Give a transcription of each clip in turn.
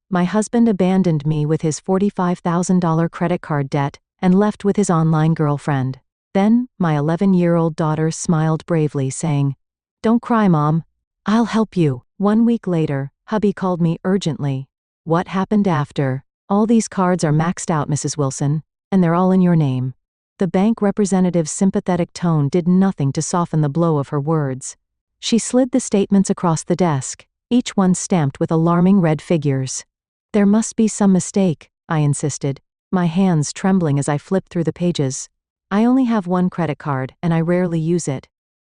My husband abandoned me with his $45,000 credit card debt and left with his online girlfriend. Then, my 11-year-old daughter smiled bravely, saying, "Don't cry, Mom. I'll help you." 1 week later, hubby called me urgently. "What happened after? All these cards are maxed out, Mrs. Wilson, and they're all in your name." The bank representative's sympathetic tone did nothing to soften the blow of her words. She slid the statements across the desk, each one stamped with alarming red figures. "There must be some mistake," I insisted, my hands trembling as I flipped through the pages. "I only have one credit card, and I rarely use it.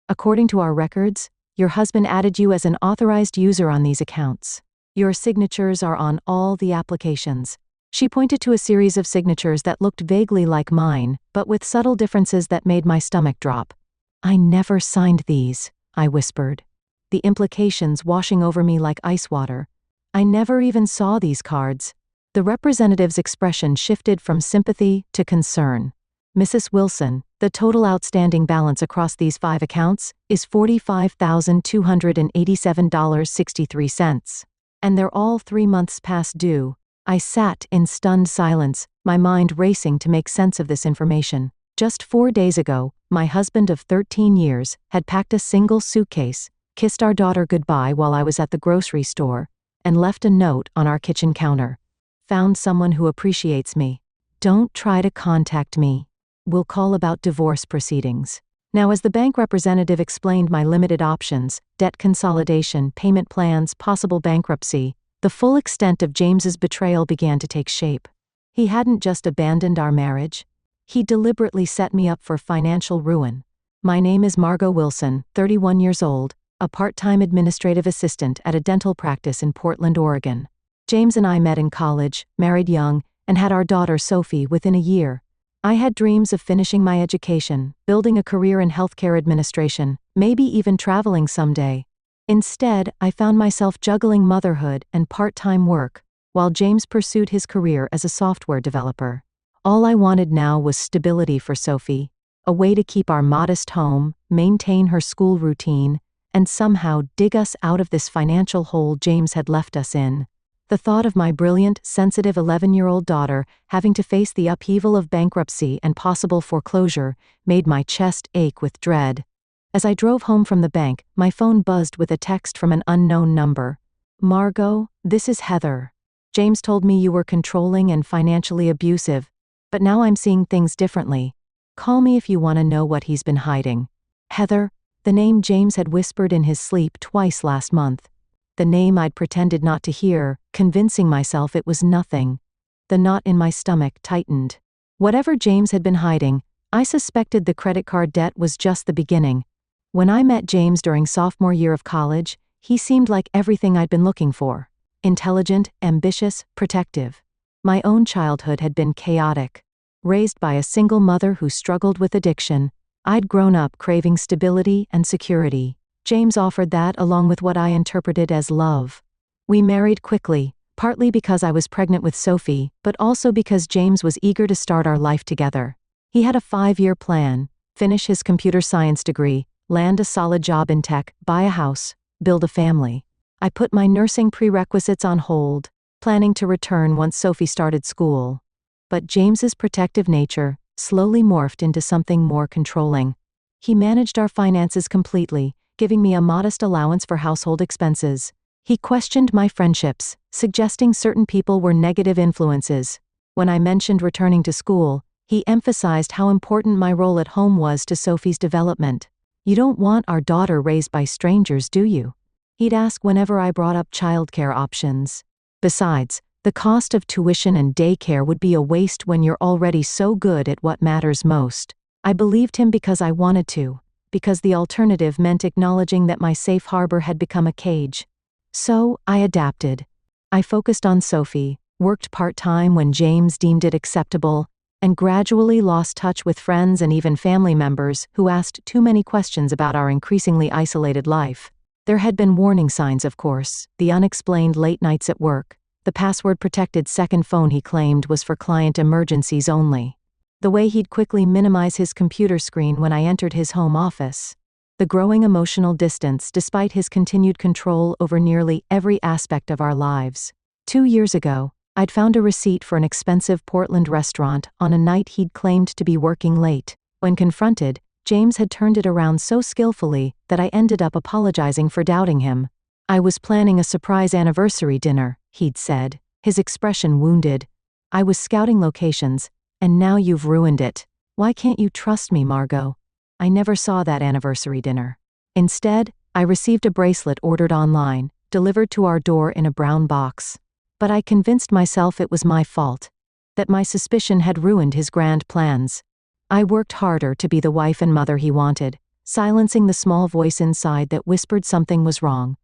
According to our records, your husband added you as an authorized user on these accounts. Your signatures are on all the applications." She pointed to a series of signatures that looked vaguely like mine, but with subtle differences that made my stomach drop. "I never signed these," I whispered, the implications washing over me like ice water. "I never even saw these cards." The representative's expression shifted from sympathy to concern. "Mrs. Wilson, the total outstanding balance across these 5 accounts is $45,287.63. And they're all 3 months past due." I sat in stunned silence, my mind racing to make sense of this information. Just 4 days ago, my husband of 13 years had packed a single suitcase, kissed our daughter goodbye while I was at the grocery store, and left a note on our kitchen counter. "Found someone who appreciates me. Don't try to contact me. We'll call about divorce proceedings." Now, as the bank representative explained my limited options, debt consolidation, payment plans, possible bankruptcy, the full extent of James's betrayal began to take shape. He hadn't just abandoned our marriage. He deliberately set me up for financial ruin. My name is Margot Wilson, 31 years old, a part-time administrative assistant at a dental practice in Portland, Oregon. James and I met in college, married young, and had our daughter Sophie within a year. I had dreams of finishing my education, building a career in healthcare administration, maybe even traveling someday. Instead, I found myself juggling motherhood and part-time work, while James pursued his career as a software developer. All I wanted now was stability for Sophie, a way to keep our modest home, maintain her school routine, and somehow dig us out of this financial hole James had left us in. The thought of my brilliant, sensitive 11-year-old daughter having to face the upheaval of bankruptcy and possible foreclosure made my chest ache with dread. As I drove home from the bank, my phone buzzed with a text from an unknown number. "Margot, this is Heather. James told me you were controlling and financially abusive, but now I'm seeing things differently. Call me if you want to know what he's been hiding." Heather, the name James had whispered in his sleep twice last month. The name I'd pretended not to hear, convincing myself it was nothing. The knot in my stomach tightened. Whatever James had been hiding, I suspected the credit card debt was just the beginning. When I met James during sophomore year of college, he seemed like everything I'd been looking for. Intelligent, ambitious, protective. My own childhood had been chaotic. Raised by a single mother who struggled with addiction, I'd grown up craving stability and security. James offered that along with what I interpreted as love. We married quickly, partly because I was pregnant with Sophie, but also because James was eager to start our life together. He had a 5-year plan: finish his computer science degree, land a solid job in tech, buy a house, build a family. I put my nursing prerequisites on hold, planning to return once Sophie started school. But James's protective nature slowly morphed into something more controlling. He managed our finances completely, giving me a modest allowance for household expenses. He questioned my friendships, suggesting certain people were negative influences. When I mentioned returning to school, he emphasized how important my role at home was to Sophie's development. "You don't want our daughter raised by strangers, do you?" he'd ask whenever I brought up childcare options. Besides, the cost of tuition and daycare would be a waste when you're already so good at what matters most. I believed him because I wanted to, because the alternative meant acknowledging that my safe harbor had become a cage. So, I adapted. I focused on Sophie, worked part-time when James deemed it acceptable, and gradually lost touch with friends and even family members who asked too many questions about our increasingly isolated life. There had been warning signs, of course: the unexplained late nights at work, the password-protected second phone he claimed was for client emergencies only, the way he'd quickly minimize his computer screen when I entered his home office, the growing emotional distance despite his continued control over nearly every aspect of our lives. 2 years ago, I'd found a receipt for an expensive Portland restaurant on a night he'd claimed to be working late. When confronted, James had turned it around so skillfully that I ended up apologizing for doubting him. "I was planning a surprise anniversary dinner," he'd said, his expression wounded. "I was scouting locations, and now you've ruined it. Why can't you trust me, Margot?" I never saw that anniversary dinner. Instead, I received a bracelet ordered online, delivered to our door in a brown box. But I convinced myself it was my fault, that my suspicion had ruined his grand plans. I worked harder to be the wife and mother he wanted, silencing the small voice inside that whispered something was wrong.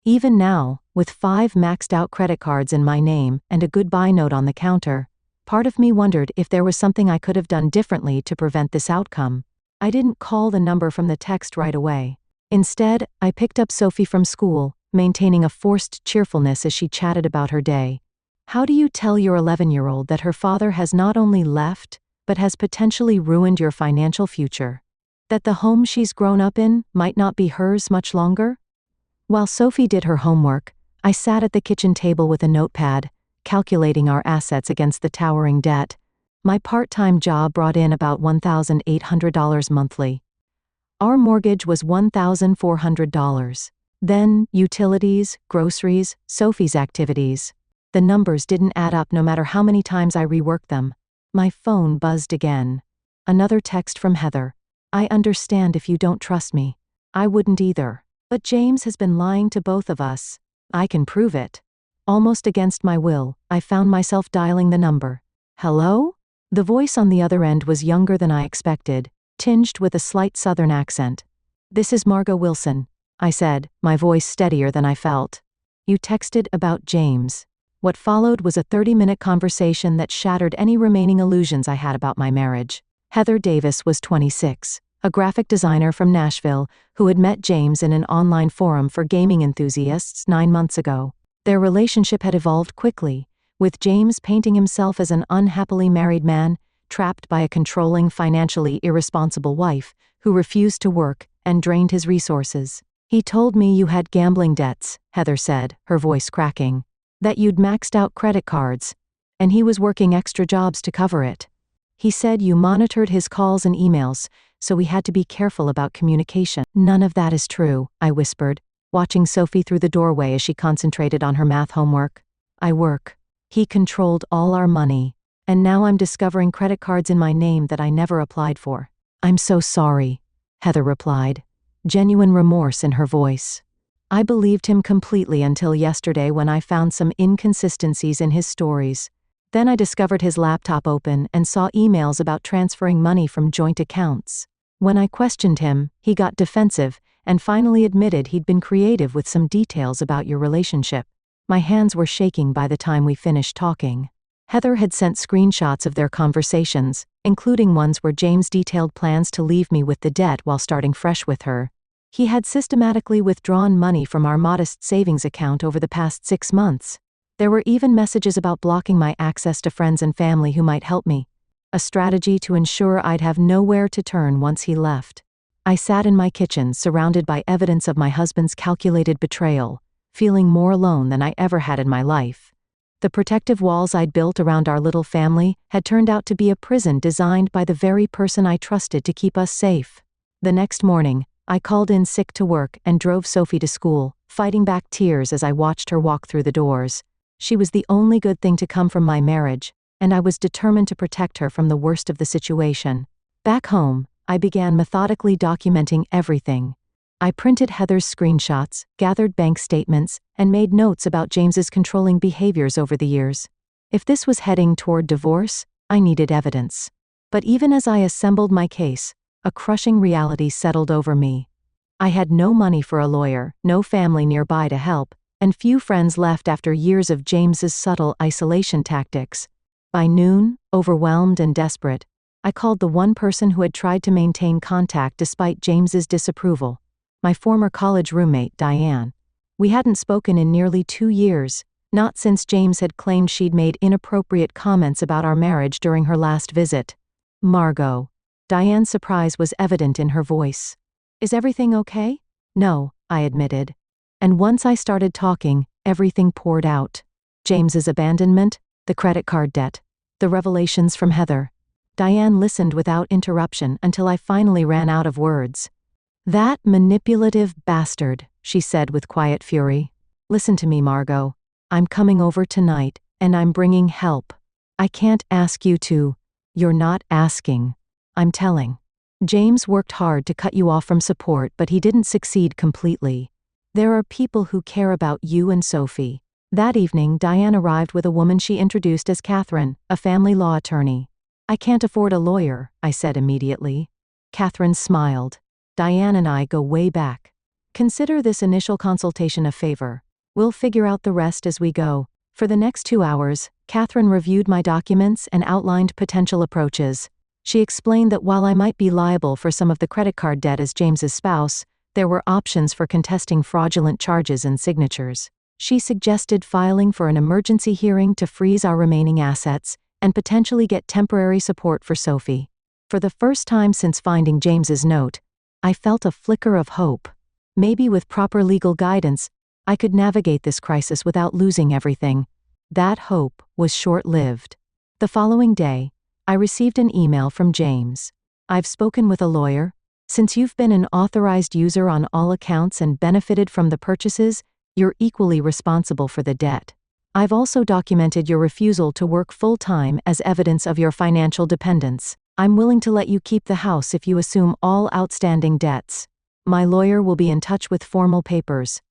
Even now, with 5 maxed-out credit cards in my name and a goodbye note on the counter, part of me wondered if there was something I could have done differently to prevent this outcome. I didn't call the number from the text right away. Instead, I picked up Sophie from school, maintaining a forced cheerfulness as she chatted about her day. "How do you tell your 11-year-old that her father has not only left, but has potentially ruined your financial future? That the home she's grown up in might not be hers much longer?" While Sophie did her homework, I sat at the kitchen table with a notepad, calculating our assets against the towering debt. My part-time job brought in about $1,800 monthly. Our mortgage was $1,400. Then, utilities, groceries, Sophie's activities. The numbers didn't add up no matter how many times I reworked them. My phone buzzed again. Another text from Heather. "I understand if you don't trust me. I wouldn't either. But James has been lying to both of us. I can prove it." Almost against my will, I found myself dialing the number. "Hello?" The voice on the other end was younger than I expected, tinged with a slight southern accent. "This is Margot Wilson," I said, my voice steadier than I felt. "You texted about James." What followed was a 30-minute conversation that shattered any remaining illusions I had about my marriage. Heather Davis was 26, a graphic designer from Nashville who had met James in an online forum for gaming enthusiasts 9 months ago. Their relationship had evolved quickly, with James painting himself as an unhappily married man, trapped by a controlling, financially irresponsible wife who refused to work and drained his resources. "He told me you had gambling debts," Heather said, her voice cracking. "That you'd maxed out credit cards, and he was working extra jobs to cover it. He said you monitored his calls and emails, so we had to be careful about communication." "None of that is true," I whispered, watching Sophie through the doorway as she concentrated on her math homework. "I work. He controlled all our money, and now I'm discovering credit cards in my name that I never applied for." "I'm so sorry," Heather replied, genuine remorse in her voice. I believed him completely until yesterday when I found some inconsistencies in his stories. Then I discovered his laptop open and saw emails about transferring money from joint accounts. When I questioned him, he got defensive and finally admitted he'd been creative with some details about your relationship. My hands were shaking by the time we finished talking. Heather had sent screenshots of their conversations, including ones where James detailed plans to leave me with the debt while starting fresh with her. He had systematically withdrawn money from our modest savings account over the past 6 months. There were even messages about blocking my access to friends and family who might help me, a strategy to ensure I'd have nowhere to turn once he left. I sat in my kitchen surrounded by evidence of my husband's calculated betrayal, feeling more alone than I ever had in my life. The protective walls I'd built around our little family had turned out to be a prison designed by the very person I trusted to keep us safe. The next morning, I called in sick to work and drove Sophie to school, fighting back tears as I watched her walk through the doors. She was the only good thing to come from my marriage, and I was determined to protect her from the worst of the situation. Back home, I began methodically documenting everything. I printed Heather's screenshots, gathered bank statements, and made notes about James's controlling behaviors over the years. If this was heading toward divorce, I needed evidence. But even as I assembled my case, a crushing reality settled over me. I had no money for a lawyer, no family nearby to help, and few friends left after years of James's subtle isolation tactics. By noon, overwhelmed and desperate, I called the one person who had tried to maintain contact despite James's disapproval, my former college roommate, Diane. We hadn't spoken in nearly 2 years, not since James had claimed she'd made inappropriate comments about our marriage during her last visit. "Margot." Diane's surprise was evident in her voice. "Is everything okay?" "No," I admitted. And once I started talking, everything poured out. James's abandonment, the credit card debt, the revelations from Heather. Diane listened without interruption until I finally ran out of words. "That manipulative bastard," she said with quiet fury. "Listen to me, Margot. I'm coming over tonight, and I'm bringing help. I can't ask you to. You're not asking. I'm telling. James worked hard to cut you off from support, but he didn't succeed completely. There are people who care about you and Sophie." That evening, Diane arrived with a woman she introduced as Catherine, a family law attorney. "I can't afford a lawyer," I said immediately. Catherine smiled. "Diane and I go way back. Consider this initial consultation a favor. We'll figure out the rest as we go." For the next 2 hours, Catherine reviewed my documents and outlined potential approaches. She explained that while I might be liable for some of the credit card debt as James's spouse, there were options for contesting fraudulent charges and signatures. She suggested filing for an emergency hearing to freeze our remaining assets and potentially get temporary support for Sophie. For the first time since finding James's note, I felt a flicker of hope. Maybe with proper legal guidance, I could navigate this crisis without losing everything. That hope was short-lived. The following day, I received an email from James. "I've spoken with a lawyer. Since you've been an authorized user on all accounts and benefited from the purchases, you're equally responsible for the debt. I've also documented your refusal to work full-time as evidence of your financial dependence. I'm willing to let you keep the house if you assume all outstanding debts. My lawyer will be in touch with formal papers."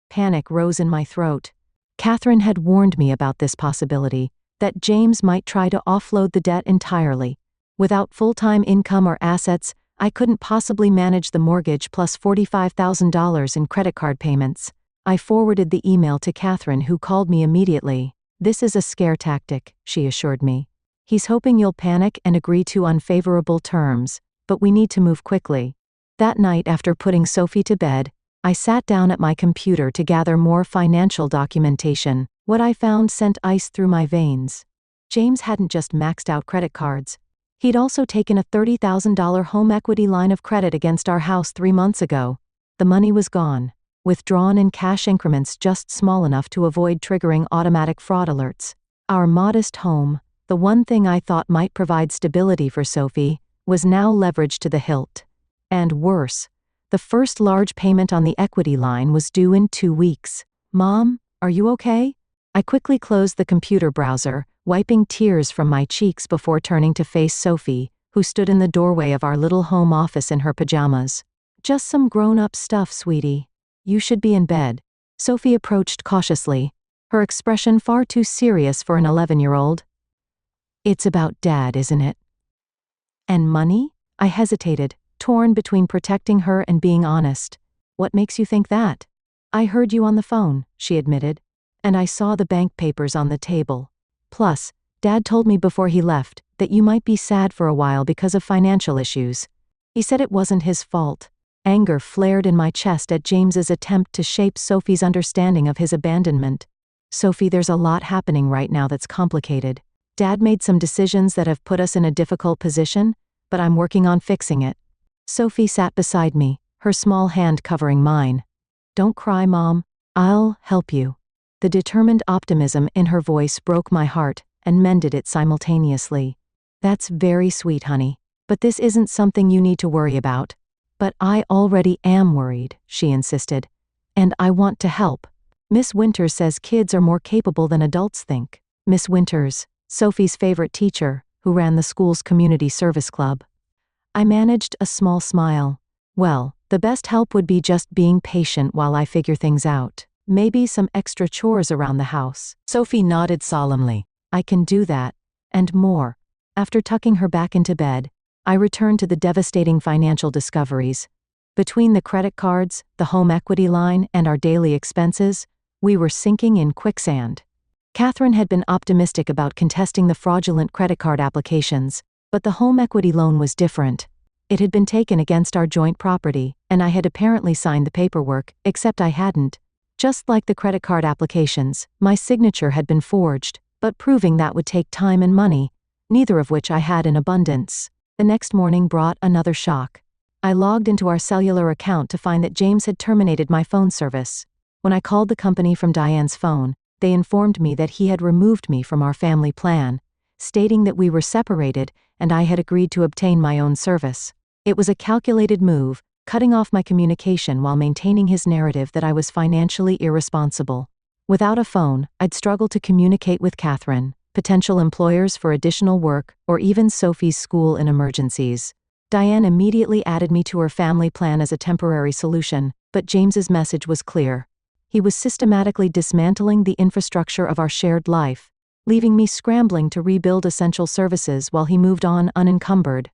Panic rose in my throat. Catherine had warned me about this possibility, that James might try to offload the debt entirely. Without full-time income or assets, I couldn't possibly manage the mortgage plus $45,000 in credit card payments. I forwarded the email to Catherine, who called me immediately. "This is a scare tactic," she assured me. "He's hoping you'll panic and agree to unfavorable terms, but we need to move quickly." That night, after putting Sophie to bed, I sat down at my computer to gather more financial documentation. What I found sent ice through my veins. James hadn't just maxed out credit cards. He'd also taken a $30,000 home equity line of credit against our house 3 months ago. The money was gone, withdrawn in cash increments just small enough to avoid triggering automatic fraud alerts. Our modest home, the one thing I thought might provide stability for Sophie, was now leveraged to the hilt. And worse, the first large payment on the equity line was due in 2 weeks. "Mom, are you okay?" I quickly closed the computer browser, wiping tears from my cheeks before turning to face Sophie, who stood in the doorway of our little home office in her pajamas. "Just some grown-up stuff, sweetie. You should be in bed." Sophie approached cautiously, her expression far too serious for an 11-year-old. "It's about Dad, isn't it?" "And money?" I hesitated, torn between protecting her and being honest. "What makes you think that?" "I heard you on the phone," she admitted. "And I saw the bank papers on the table. Plus, Dad told me before he left that you might be sad for a while because of financial issues. He said it wasn't his fault." Anger flared in my chest at James's attempt to shape Sophie's understanding of his abandonment. "Sophie, there's a lot happening right now that's complicated. Dad made some decisions that have put us in a difficult position, but I'm working on fixing it." Sophie sat beside me, her small hand covering mine. "Don't cry, Mom. I'll help you." The determined optimism in her voice broke my heart and mended it simultaneously. "That's very sweet, honey, but this isn't something you need to worry about." "But I already am worried," she insisted. "And I want to help. Miss Winters says kids are more capable than adults think." Miss Winters, Sophie's favorite teacher, who ran the school's community service club. I managed a small smile. "Well, the best help would be just being patient while I figure things out. Maybe some extra chores around the house." Sophie nodded solemnly. "I can do that, and more." After tucking her back into bed, I returned to the devastating financial discoveries. Between the credit cards, the home equity line, and our daily expenses, we were sinking in quicksand. Catherine had been optimistic about contesting the fraudulent credit card applications, but the home equity loan was different. It had been taken against our joint property, and I had apparently signed the paperwork, except I hadn't. Just like the credit card applications, my signature had been forged, but proving that would take time and money, neither of which I had in abundance. The next morning brought another shock. I logged into our cellular account to find that James had terminated my phone service. When I called the company from Diane's phone, They informed me that he had removed me from our family plan, stating that we were separated and I had agreed to obtain my own service. It was a calculated move, cutting off my communication while maintaining his narrative that I was financially irresponsible. Without a phone, I'd struggle to communicate with Catherine, potential employers for additional work, or even Sophie's school in emergencies. Diane immediately added me to her family plan as a temporary solution, but James's message was clear. He was systematically dismantling the infrastructure of our shared life, leaving me scrambling to rebuild essential services while he moved on unencumbered.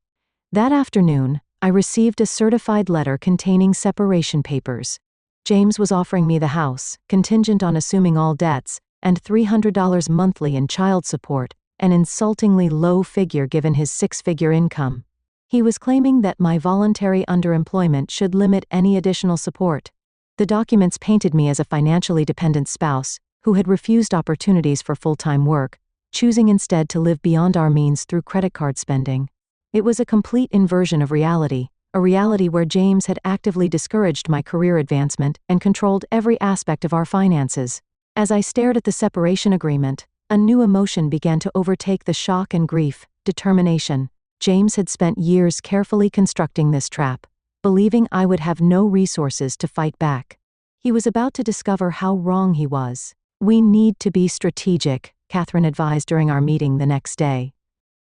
That afternoon, I received a certified letter containing separation papers. James was offering me the house, contingent on assuming all debts, and $300 monthly in child support, an insultingly low figure given his six-figure income. He was claiming that my voluntary underemployment should limit any additional support. The documents painted me as a financially dependent spouse, who had refused opportunities for full-time work, choosing instead to live beyond our means through credit card spending. It was a complete inversion of reality, a reality where James had actively discouraged my career advancement and controlled every aspect of our finances. As I stared at the separation agreement, a new emotion began to overtake the shock and grief: determination. James had spent years carefully constructing this trap, believing I would have no resources to fight back. He was about to discover how wrong he was. "We need to be strategic," Catherine advised during our meeting the next day.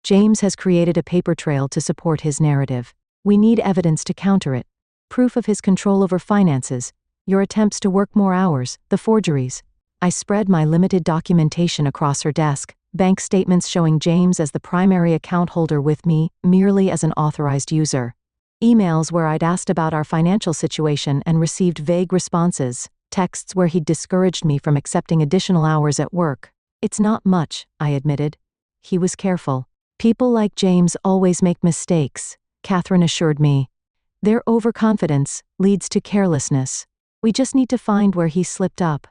"James has created a paper trail to support his narrative. We need evidence to counter it. Proof of his control over finances, your attempts to work more hours, the forgeries." I spread my limited documentation across her desk, bank statements showing James as the primary account holder with me, merely as an authorized user. Emails where I'd asked about our financial situation and received vague responses, texts where he'd discouraged me from accepting additional hours at work. "It's not much," I admitted. He was careful. "People like James always make mistakes," Catherine assured me. "Their overconfidence leads to carelessness. We just need to find where he slipped up."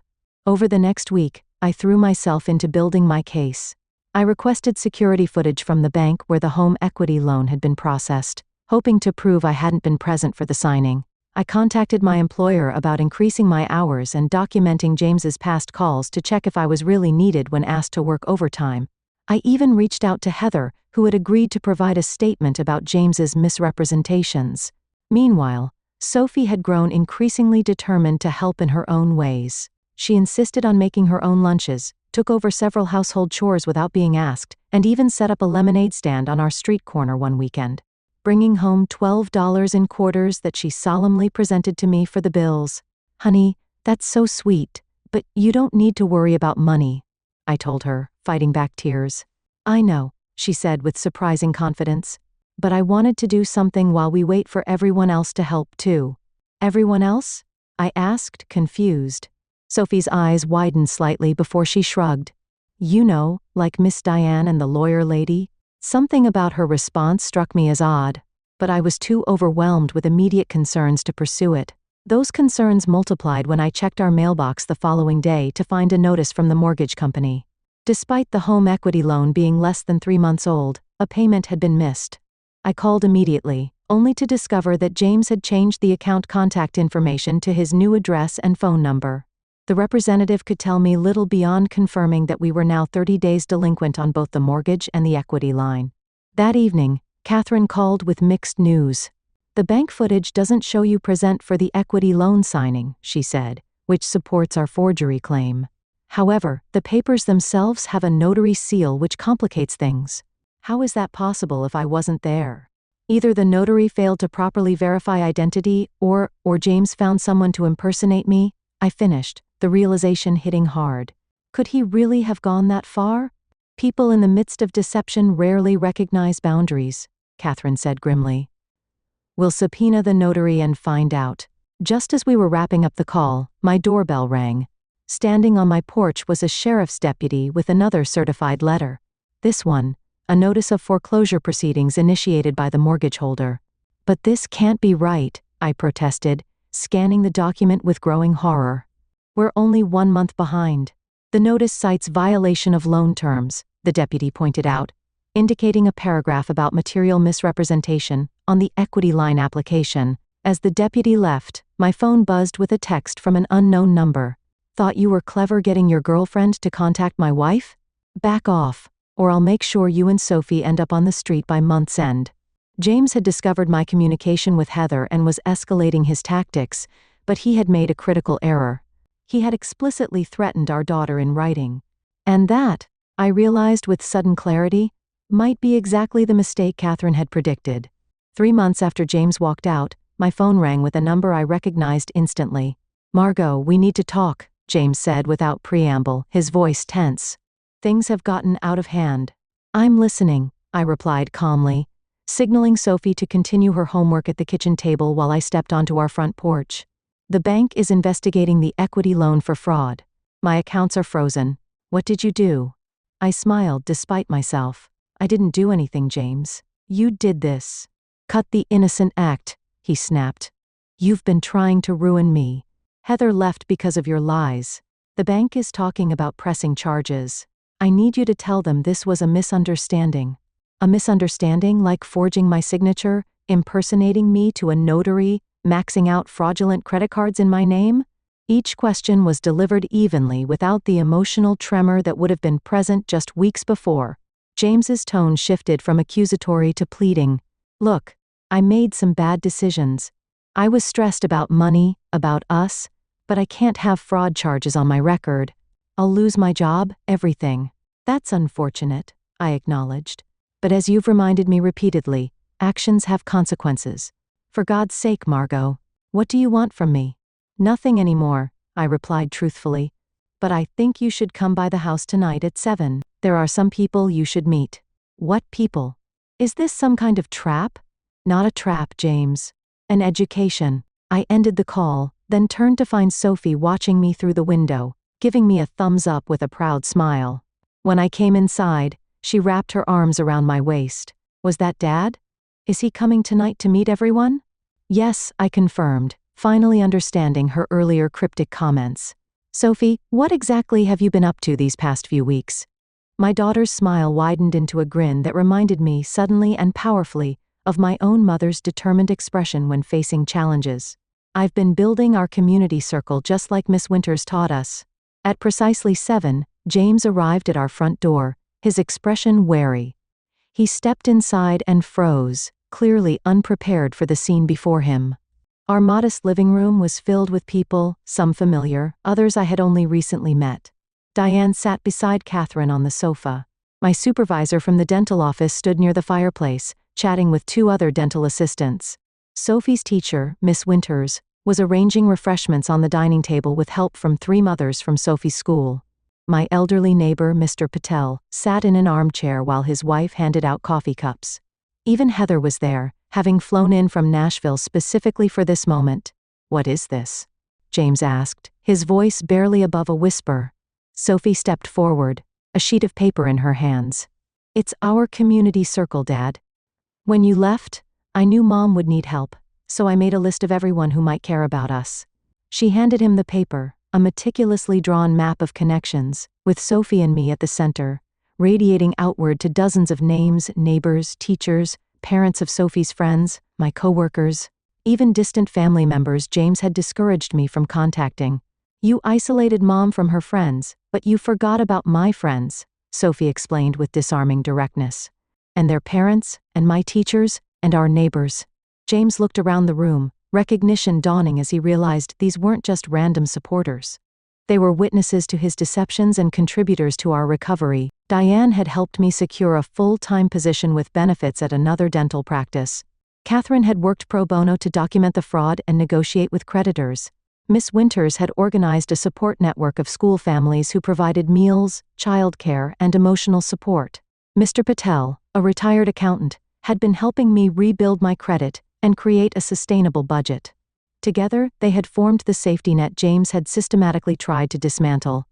Over the next week, I threw myself into building my case. I requested security footage from the bank where the home equity loan had been processed, hoping to prove I hadn't been present for the signing. I contacted my employer about increasing my hours and documenting James's past calls to check if I was really needed when asked to work overtime. I even reached out to Heather, who had agreed to provide a statement about James's misrepresentations. Meanwhile, Sophie had grown increasingly determined to help in her own ways. She insisted on making her own lunches, took over several household chores without being asked, and even set up a lemonade stand on our street corner one weekend, bringing home $12 in quarters that she solemnly presented to me for the bills. "Honey, that's so sweet, but you don't need to worry about money," I told her, fighting back tears. "I know," she said with surprising confidence. "But I wanted to do something while we wait for everyone else to help too." "Everyone else?" I asked, confused. Sophie's eyes widened slightly before she shrugged. "You know, like Miss Diane and the lawyer lady?" Something about her response struck me as odd, but I was too overwhelmed with immediate concerns to pursue it. Those concerns multiplied when I checked our mailbox the following day to find a notice from the mortgage company. Despite the home equity loan being less than 3 months old, a payment had been missed. I called immediately, only to discover that James had changed the account contact information to his new address and phone number. The representative could tell me little beyond confirming that we were now 30 days delinquent on both the mortgage and the equity line. That evening, Catherine called with mixed news. "The bank footage doesn't show you present for the equity loan signing," she said, "which supports our forgery claim. However, the papers themselves have a notary seal which complicates things. How is that possible if I wasn't there? Either the notary failed to properly verify identity, or James found someone to impersonate me," I finished, the realization hitting hard. Could he really have gone that far? "People in the midst of deception rarely recognize boundaries," Catherine said grimly. "We'll subpoena the notary and find out." Just as we were wrapping up the call, my doorbell rang. Standing on my porch was a sheriff's deputy with another certified letter. This one, a notice of foreclosure proceedings initiated by the mortgage holder. "But this can't be right," I protested, scanning the document with growing horror. "We're only 1 month behind. The notice cites violation of loan terms," the deputy pointed out, indicating a paragraph about material misrepresentation on the equity line application. As the deputy left, my phone buzzed with a text from an unknown number. Thought you were clever getting your girlfriend to contact my wife? Back off, or I'll make sure you and Sophie end up on the street by month's end. James had discovered my communication with Heather and was escalating his tactics, but he had made a critical error. He had explicitly threatened our daughter in writing. And that, I realized with sudden clarity, might be exactly the mistake Catherine had predicted. 3 months after James walked out, my phone rang with a number I recognized instantly. "Margot, we need to talk," James said without preamble, his voice tense. "Things have gotten out of hand." "I'm listening," I replied calmly, signaling Sophie to continue her homework at the kitchen table while I stepped onto our front porch. "The bank is investigating the equity loan for fraud. My accounts are frozen. What did you do?" I smiled despite myself. "I didn't do anything, James. You did this." "Cut the innocent act," he snapped. "You've been trying to ruin me. Heather left because of your lies. The bank is talking about pressing charges. I need you to tell them this was a misunderstanding." "A misunderstanding like forging my signature, impersonating me to a notary, maxing out fraudulent credit cards in my name?" Each question was delivered evenly without the emotional tremor that would have been present just weeks before. James's tone shifted from accusatory to pleading. "Look, I made some bad decisions. I was stressed about money, about us, but I can't have fraud charges on my record. I'll lose my job, everything." "That's unfortunate," I acknowledged. "But as you've reminded me repeatedly, actions have consequences. For God's sake, Margot, what do you want from me?" "Nothing anymore," I replied truthfully. "But I think you should come by the house tonight at 7. There are some people you should meet." "What people? Is this some kind of trap?" "Not a trap, James. An education." I ended the call, then turned to find Sophie watching me through the window, giving me a thumbs up with a proud smile. When I came inside, she wrapped her arms around my waist. "Was that Dad? Is he coming tonight to meet everyone?" "Yes," I confirmed, finally understanding her earlier cryptic comments. "Sophie, what exactly have you been up to these past few weeks?" My daughter's smile widened into a grin that reminded me suddenly and powerfully of my own mother's determined expression when facing challenges. "I've been building our community circle just like Miss Winters taught us." At precisely 7, James arrived at our front door, his expression wary. He stepped inside and froze, clearly unprepared for the scene before him. Our modest living room was filled with people, some familiar, others I had only recently met. Diane sat beside Catherine on the sofa. My supervisor from the dental office stood near the fireplace, chatting with 2 other dental assistants. Sophie's teacher, Miss Winters, was arranging refreshments on the dining table with help from 3 mothers from Sophie's school. My elderly neighbor, Mr. Patel, sat in an armchair while his wife handed out coffee cups. Even Heather was there, having flown in from Nashville specifically for this moment. "What is this?" James asked, his voice barely above a whisper. Sophie stepped forward, a sheet of paper in her hands. "It's our community circle, Dad. When you left, I knew Mom would need help, so I made a list of everyone who might care about us." She handed him the paper, a meticulously drawn map of connections, with Sophie and me at the center, radiating outward to dozens of names, neighbors, teachers, parents of Sophie's friends, my coworkers, even distant family members James had discouraged me from contacting. "You isolated Mom from her friends, but you forgot about my friends," Sophie explained with disarming directness. "And their parents, and my teachers, and our neighbors." James looked around the room, recognition dawning as he realized these weren't just random supporters. They were witnesses to his deceptions and contributors to our recovery. Diane had helped me secure a full-time position with benefits at another dental practice. Catherine had worked pro bono to document the fraud and negotiate with creditors. Miss Winters had organized a support network of school families who provided meals, childcare, and emotional support. Mr. Patel, a retired accountant, had been helping me rebuild my credit and create a sustainable budget. Together, they had formed the safety net James had systematically tried to dismantle.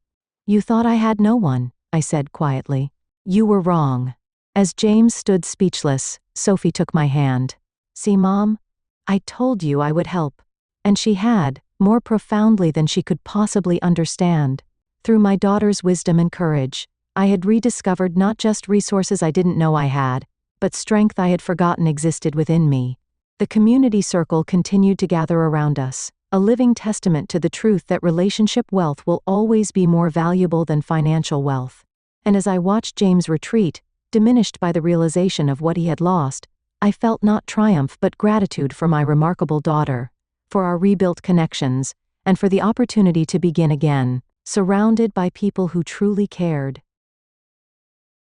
"You thought I had no one," I said quietly. "You were wrong." As James stood speechless, Sophie took my hand. "See, Mom? I told you I would help." And she had, more profoundly than she could possibly understand. Through my daughter's wisdom and courage, I had rediscovered not just resources I didn't know I had, but strength I had forgotten existed within me. The community circle continued to gather around us, a living testament to the truth that relationship wealth will always be more valuable than financial wealth. And as I watched James retreat, diminished by the realization of what he had lost, I felt not triumph but gratitude for my remarkable daughter, for our rebuilt connections, and for the opportunity to begin again, surrounded by people who truly cared.